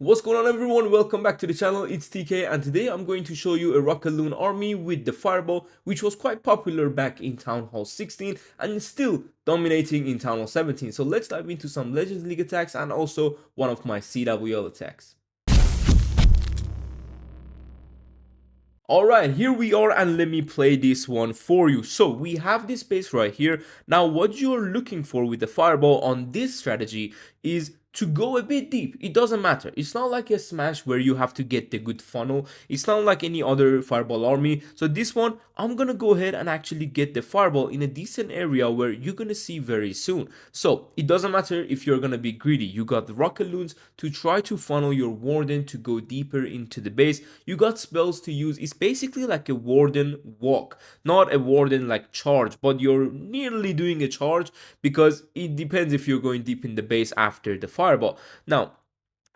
What's going on, everyone? Welcome back to the channel. It's TK, and today I'm going to show you a Rocket Loon army with the Fireball, which was quite popular back in Town Hall 16 and is still dominating in Town Hall 17. So let's dive into some Legends League attacks and also one of my CWL attacks. Alright, here we are, and let me play this one for you. So we have this base right here. Now what you're looking for with the Fireball on this strategy is to go a bit deep. It doesn't matter. It's not like a smash where you have to get the good funnel. It's not like any other Fireball army. So this one, I'm gonna go ahead and actually get the Fireball in a decent area where you're gonna see very soon. So it doesn't matter if you're gonna be greedy. You got the Rocket Loons to try to funnel your Warden to go deeper into the base. You got spells to use. It's basically like a Warden walk, not a Warden like charge, but you're nearly doing a charge because it depends if you're going deep in the base after the Fireball. Now,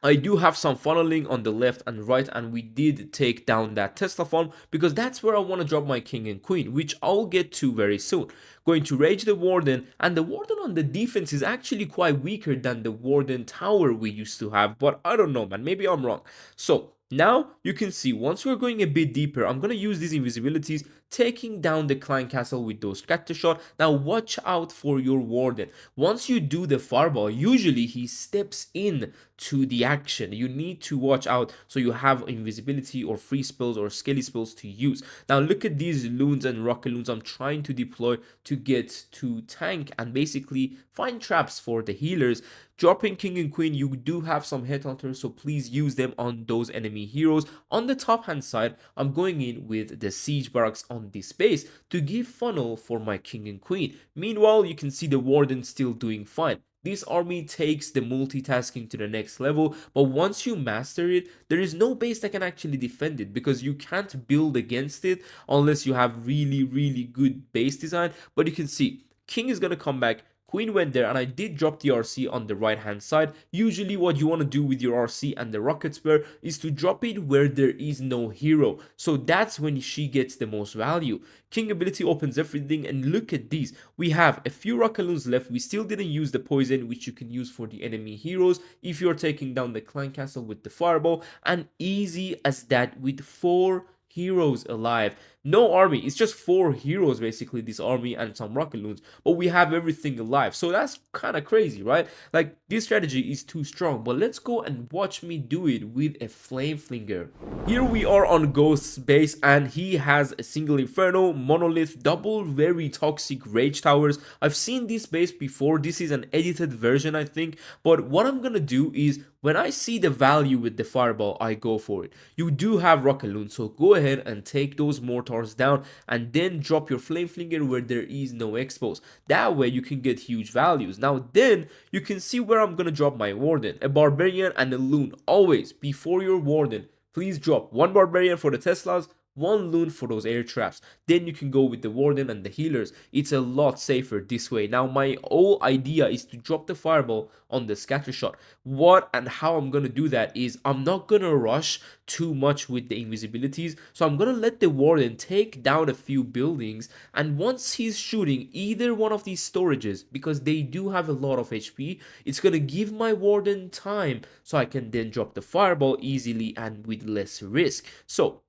I do have some funneling on the left and right, and we did take down that Tesla farm because that's where I want to drop my king and queen, which I'll get to very soon. Going to rage the Warden, and the Warden on the defense is actually quite weaker than the Warden tower we used to have, but I don't know, man, maybe I'm wrong. So now you can see once we're going a bit deeper, I'm going to use these invisibilities, taking down the clan castle with those scatter shot. Now watch out for your Warden. Once you do the Fireball, usually he steps in to the action. You need to watch out so you have invisibility or free spells or skelly spells to use. Now look at these loons and rocket loons I'm trying to deploy to get to tank and basically find traps for the healers. Dropping king and queen, you do have some headhunters, so please use them on those enemy heroes. On the top hand side, I'm going in with the siege barracks on this base to give funnel for my king and queen. Meanwhile, you can see the warden still doing fine. This army takes the multitasking to the next level, but once you master it, there is no base that can actually defend it because you can't build against it unless you have really good base design. But you can see king is gonna come back, queen went there, and I did drop the RC on the right hand side. Usually what you want to do with your RC and the rocket spear is to drop it where there is no hero, so that's when she gets the most value. King ability opens everything, and look at these. We have a few rocket loons left. We still didn't use the poison, which you can use for the enemy heroes if you're taking down the clan castle with the Fireball, and easy as that with 4 heroes alive. No army, it's just 4 heroes basically, this army and some rocket loons, but we have everything alive. So that's kind of crazy, right? Like, this strategy is too strong, but let's go and watch me do it with a flame flinger. Here we are on Ghost's base, and he has a single inferno, monolith, double very toxic rage towers. I've seen this base before. This is an edited version, I think, but what I'm gonna do is when I see the value with the Fireball, I go for it. You do have rocket loons, so go ahead and take those mortars down and then drop your flame flinger where there is no expose. That way you can get huge values. Now then you can see where I'm gonna drop my warden, a barbarian and a loon. Always before your warden, please drop 1 barbarian for the Teslas, 1 loon for those air traps. Then you can go with the warden and the healers. It's a lot safer this way. Now my whole idea is to drop the Fireball on the scatter shot. What and how I'm gonna do that is I'm not gonna rush too much with the invisibilities, so I'm gonna let the warden take down a few buildings, and once he's shooting either one of these storages, because they do have a lot of HP, it's gonna give my warden time so I can then drop the Fireball easily and with less risk. So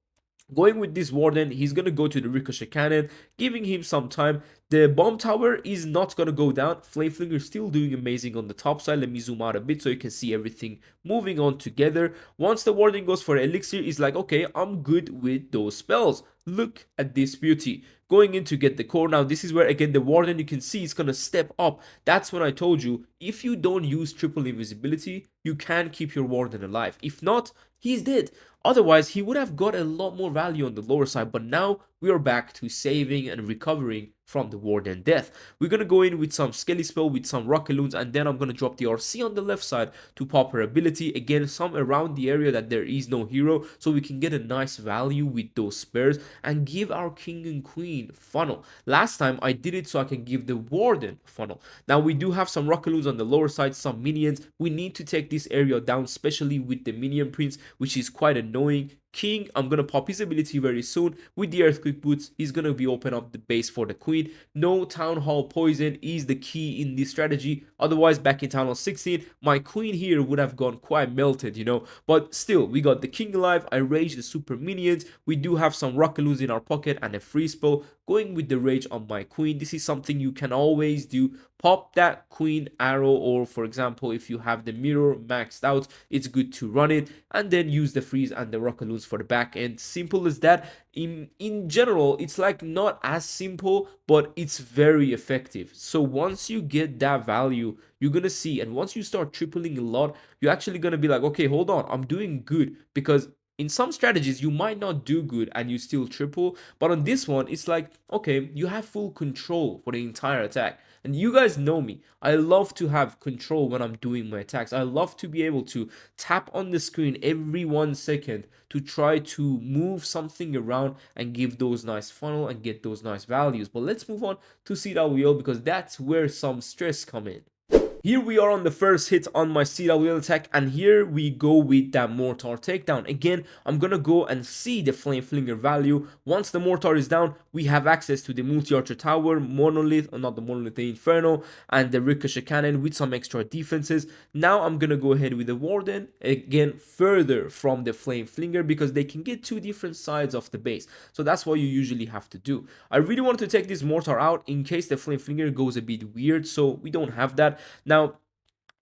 going with this warden, he's gonna go to the ricochet cannon, giving him some time. The bomb tower is not gonna go down. Flameflinger still doing amazing on the top side. Let me zoom out a bit so you can see everything moving on together. Once the warden goes for elixir, he's like, okay, I'm good with those spells. Look at this beauty. Going in to get the core. Now this is where again the warden, you can see, is gonna step up. That's when I told you, if you don't use triple invisibility, you can keep your warden alive. If not, he's dead. Otherwise, he would have got a lot more value on the lower side, but now we are back to saving and recovering from the warden death. We're gonna go in with some skelly spell with some rocket loons, and then I'm gonna drop the RC on the left side to pop her ability. Again, some around the area that there is no hero, so we can get a nice value with those spares and give our king and queen funnel. Last time I did it so I can give the warden funnel. Now we do have some rocket loons on the lower side, some minions. We need to take this area down, especially with the minion prince, which is quite annoying. king, I'm gonna pop his ability very soon with the earthquake boots. He's gonna be open up the base for the queen. No town hall poison is the key in this strategy. Otherwise, back in town hall 16, my queen here would have gone quite melted, you know. But still, we got the king alive. I raged the super minions. We do have some rocket loons in our pocket and a free spell. Going with the rage on my queen. This is something you can always do. Pop that queen arrow, or for example, if you have the mirror maxed out, it's good to run it, and then use the freeze and the rocket loons for the back end. Simple as that. In general, it's like not as simple, but it's very effective. So once you get that value, you're gonna see, and once you start tripling a lot, you're actually gonna be like, okay, hold on, I'm doing good. Because in some strategies you might not do good and you still triple, but on this one it's like, okay, you have full control for the entire attack. And you guys know me, I love to have control when I'm doing my attacks. I love to be able to tap on the screen every 1 second to try to move something around and give those nice funnel and get those nice values. But let's move on to CWL, because that's where some stress come in. Here we are on the first hit on my CWL attack, and here we go with that mortar takedown. Again, I'm gonna go and see the flame flinger value. Once the mortar is down, we have access to the multi-archer tower, monolith, or not the monolith, the inferno, and the ricochet cannon with some extra defenses. Now I'm gonna go ahead with the warden, again further from the flame flinger, because they can get two different sides of the base. So that's what you usually have to do. I really wanted to take this mortar out in case the flame flinger goes a bit weird, so we don't have that. Now,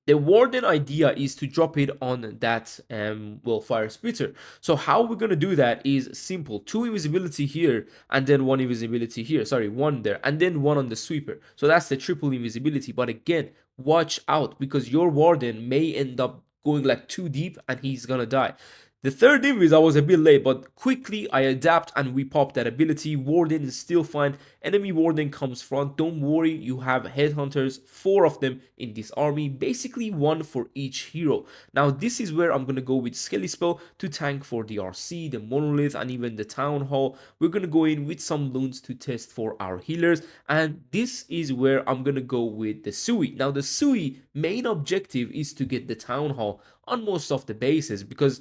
the warden idea is to drop it on that well, fire splitter. So how we're gonna do that is simple: 2 invisibility here and then 1 invisibility here, sorry, 1 there and then 1 on the sweeper. So that's the triple invisibility. But again, watch out, because your warden may end up going like too deep and he's gonna die. The third invis, I was a bit late, but quickly I adapt and we pop that ability. Warden is still fine. Enemy warden comes front. Don't worry, you have headhunters, 4 of them in this army, basically 1 for each hero. Now this is where I'm gonna go with Skelly spell to tank for the RC, the monolith, and even the town hall. We're gonna go in with some loons to test for our healers, and this is where I'm gonna go with the Sui. Now the Sui main objective is to get the town hall on most of the bases, because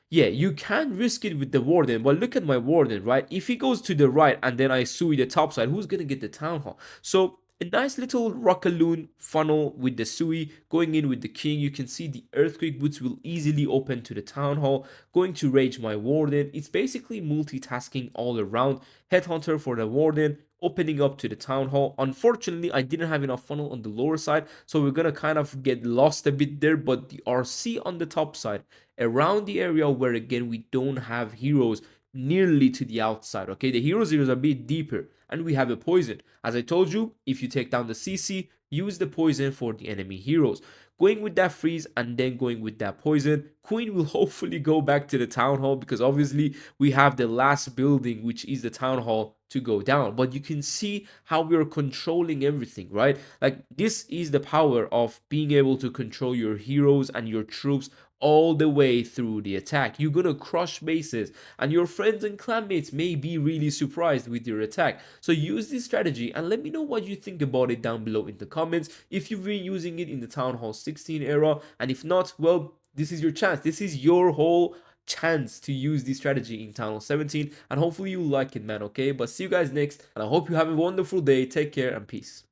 yeah, you can risk it with the warden, but look at my warden, right? If he goes to the right and then I sui the top side, who's gonna get the town hall? So a nice little rocket loon funnel with the sui going in with the king. You can see the earthquake boots will easily open to the town hall. Going to rage my warden. It's basically multitasking all around. Headhunter for the warden, opening up to the town hall. Unfortunately, I didn't have enough funnel on the lower side, so we're gonna kind of get lost a bit there. But the RC on the top side, around the area where again we don't have heroes nearly to the outside. Okay, the heroes here is a bit deeper, and we have a poison. As I told you, if you take down the CC, use the poison for the enemy heroes. Going with that freeze and then going with that poison, queen will hopefully go back to the town hall, because obviously we have the last building, which is the town hall, to go down. But you can see how we are controlling everything, right? Like, this is the power of being able to control your heroes and your troops all the way through the attack. You're gonna crush bases, and your friends and clanmates may be really surprised with your attack. So use this strategy and let me know what you think about it down below in the comments, if you've been using it in the Town Hall 16 era, and if not, well, this is your chance. This is your whole chance to use this strategy in Town Hall 17, and hopefully you like it, man. Okay, but see you guys next, and I hope you have a wonderful day. Take care and peace.